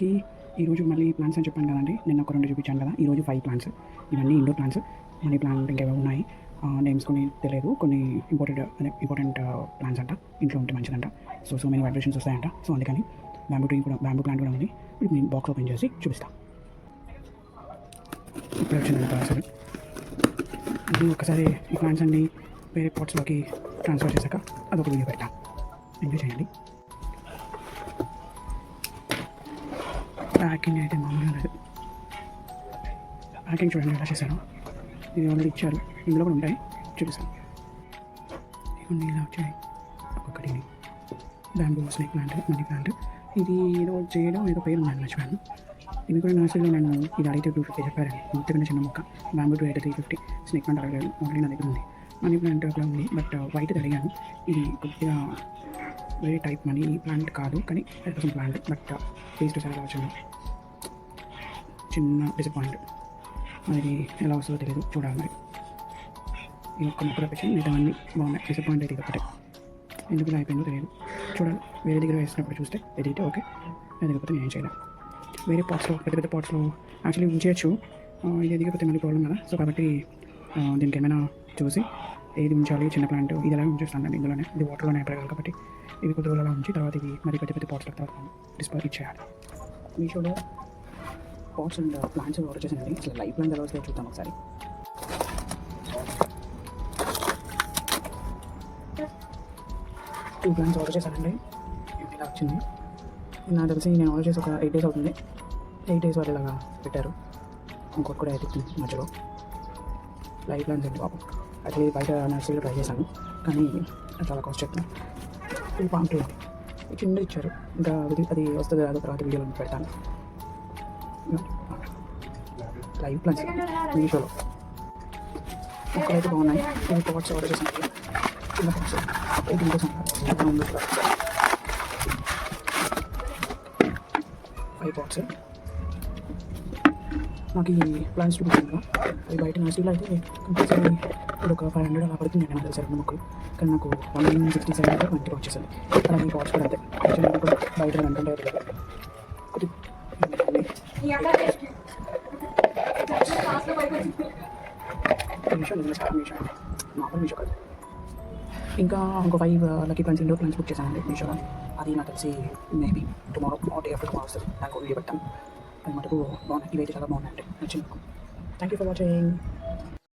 అందరికీ ఈరోజు మళ్ళీ ప్లాంట్స్ అని చెప్పాను కదండి. నిన్న ఒక 2 చూపించాను కదా. ఈరోజు 5 ప్లాంట్స్. ఇవన్నీ ఇండోర్ ప్లాంట్స్. మనీ ప్లాంట్ ఇంకేవో ఉన్నాయి. నేమ్స్ కొన్ని తెలియదు. కొన్ని ఇంపార్టెంట్ ప్లాంట్స్ అంట. ఇంట్లో ఉంటే మంచిదంట. సో మెనీ వైబ్రేషన్స్ వస్తాయంట. సో అందుకని బ్యాంబూ ప్లాంట్ కూడా ఉంది. ఇప్పుడు నేను బాక్స్ ఓపెన్ చేసి చూపిస్తాను. ఇప్పుడు వచ్చిందంట అసలు. ఇది ఒకసారి ఈ ప్లాంట్స్ అన్ని వేరే పాట్స్లోకి ట్రాన్స్ఫర్ చేశాక అదొక వీడియో పెడతా. ఎంజాయ్ చేయండి. ప్యాకింగ్ అయితే మామూలుగా లేదు. ప్యాకింగ్ చూడండి ఎలా చేశాను. ఇది ఆల్రెడీ ఇచ్చారు. ఇందులో కూడా ఉంటాయి, చూపిస్తాను. ఇవన్నీ ఇలా వచ్చాయి. ఒక్కొక్కటి bamboo snake plant, money plant. ఇది ఏదో చేయడం ఏదో పేరు ఉన్నాను, మర్చిపోయాను. ఇది కూడా నర్సరీలో నేను ఇది అడిగితే 250 చెప్పారు. ఇంతకన్నా చిన్న మొక్క. బ్యాంబూ 2 అయితే 350. స్నేక్ ప్లాంట్ అడగలేదు, ఆల్రెడీ నా దగ్గర ఉంది. మనీ ప్లాంట్ అక్కడ ఉంది, బట్ వైట్ అడిగాను. ఇది కొద్దిగా వేరే టైప్ మనీ ప్లాంట్ కాదు, కానీ 100% ప్లాంట్. బట్ టేస్ట్ చాలా వచ్చింది. చిన్న డిసప్పాయింట్. అది ఎలా వస్తుందో తెలియదు, చూడాలి మరి. ఈ ఒక్క మొక్క తప్పించి మిగతా అన్నీ బాగున్నాయి. డిసప్పాయింట్ అయితే ఒకటే. ఎందుకు ఇలా అయిపోయిందో తెలియదు, చూడాలి. వేరే దగ్గర వేసినప్పుడు చూస్తే ఎదిగితే ఓకే, ఎదగకపోతే నేను ఏం చేయలేను. వేరే పాట్స్లో, పెద్ద పాట్స్లో యాక్చువల్లీ ఉంచేయచ్చు. ఇది ఎదిగిపోతే మళ్ళీ ప్రాబ్లం కదా. సో కాబట్టి దీనికి ఏమైనా చూసి ఏది ఉంచాలి. చిన్న ప్లాంట్ ఇది ఎలా ఉంచేస్తాను ఇందులోనే. ఇది వాటర్లోనే పెరగాలి కాబట్టి ఇవి కొద్ది రోజులు అలా ఉంచి తర్వాత ఇవి మరి పెద్ద పాట్స్లో తర్వాత డిస్పోజ్ ఇచ్చేయాలి. మీషోలో పాట్స్ అండ్ ప్లాంట్స్ ఆర్డర్ చేశానండి. అసలు లైఫ్ ప్లాంట్ ఎలా వస్తాయో చూద్దాం ఒకసారి. 2 ప్లాంట్స్ ఆర్డర్ చేశానండి. ఇలా వచ్చింది. నాకు తెలిసి నేను ఆర్డర్ చేసి ఒక 8 days అవుతుంది. 8 days వాళ్ళు ఇలాగా పెట్టారు. ఇంకోటి కూడా ఎదుగుతుంది మధ్యలో. లైఫ్ ప్లాంట్స్ అండి బాబు. యాక్చువల్లీ బయట నర్సరీలో ట్రై చేశాను, కానీ చాలా కాస్ట్ చెప్తాను. 2.2 చిన్నది ఇచ్చారు. ఇంకా అది వస్తుంది అదో తర్వాత వీడియోలో పెడతాను. లైవ్ ప్లాంట్స్ మీషోలో మొక్కలైతే బాగున్నాయి. ఇవి పాట్స్ ఆర్డర్ చేసాను. చిన్న పాట్స్ 18 days అంటారు. 5 పాట్స్. నాకు ఈ ప్లాంట్స్ చూపించాను కదా, అవి బయట నర్సరీలో అయితే కంపల్సరీ ఇప్పుడు ఒక 500 అలా పడుతుంది. నాకు తెలిసి 2 మొక్కలు, కానీ నాకు 167 అంటే మంచిగా వచ్చేసింది. అలాగే ఈ పాట్స్ కూడా అంతే. కూడా బయట అంటుంటే మీషో కాదు. ఇంకా ఇంకో 5 lucky plants indoor plants book చేశానండి మీషోలో. అది నాకు తెలిసి maybe tomorrow day after tomorrow వస్తుంది. నాకు వీడియో పెట్టాను. అది మటుకు బాగున్నాయి. ఇవైతే చాలా బాగున్నాయండి. నచ్చింది. Thank you for watching.